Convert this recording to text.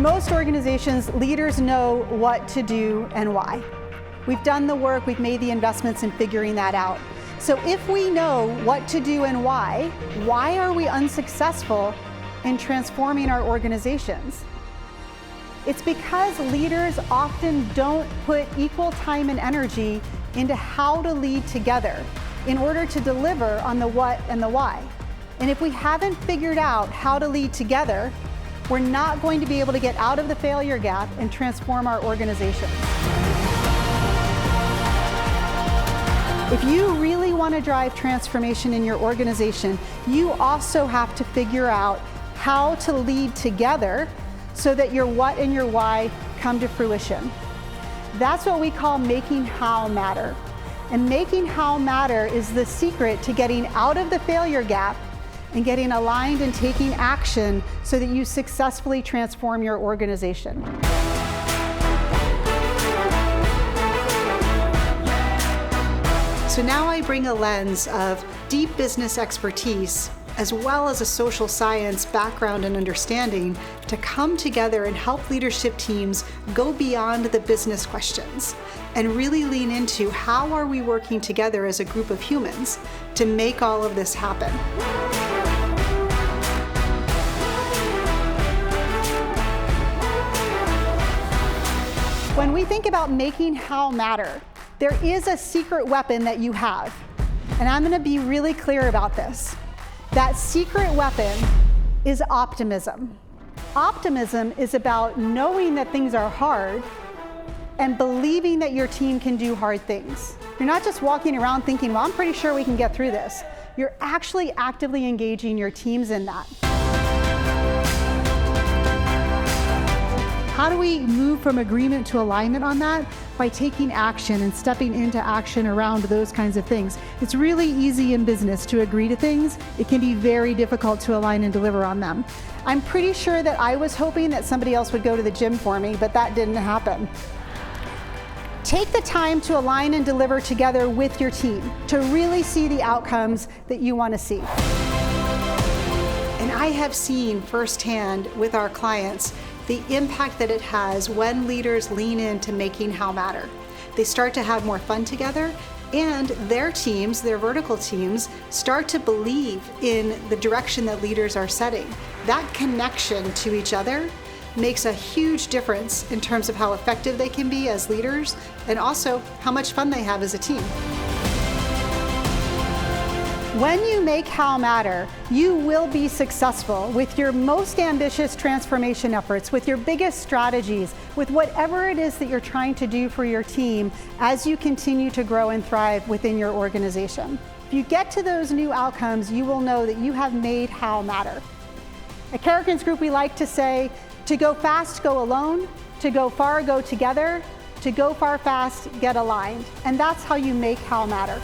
In most organizations, leaders know what to do and why. We've done the work, we've made the investments in figuring that out. So if we know what to do and why are we unsuccessful in transforming our organizations? It's because leaders often don't put equal time and energy into how to lead together in order to deliver on the what and the why. And if we haven't figured out how to lead together, we're not going to be able to get out of the failure gap and transform our organizations. If you really want to drive transformation in your organization, you also have to figure out how to lead together so that your what and your why come to fruition. That's what we call making how matter. And making how matter is the secret to getting out of the failure gap and getting aligned and taking action so that you successfully transform your organization. So now I bring a lens of deep business expertise as well as a social science background and understanding to come together and help leadership teams go beyond the business questions and really lean into how are we working together as a group of humans to make all of this happen. When we think about making how matter, there is a secret weapon that you have, and I'm going to be really clear about this. That secret weapon is optimism. Optimism is about knowing that things are hard and believing that your team can do hard things. You're not just walking around thinking, well, I'm pretty sure we can get through this. You're actually actively engaging your teams in that. How do we move from agreement to alignment on that? By taking action and stepping into action around those kinds of things. It's really easy in business to agree to things. It can be very difficult to align and deliver on them. I'm pretty sure that I was hoping that somebody else would go to the gym for me, but that didn't happen. Take the time to align and deliver together with your team to really see the outcomes that you want to see. And I have seen firsthand with our clients the impact that it has when leaders lean into making how matter. They start to have more fun together, and their teams, their vertical teams, start to believe in the direction that leaders are setting. That connection to each other makes a huge difference in terms of how effective they can be as leaders and also how much fun they have as a team. When you make how matter, you will be successful with your most ambitious transformation efforts, with your biggest strategies, with whatever it is that you're trying to do for your team as you continue to grow and thrive within your organization. If you get to those new outcomes, you will know that you have made how matter. At Karrikins Group, we like to say, to go fast, go alone. To go far, go together. To go far fast, get aligned. And that's how you make how matter.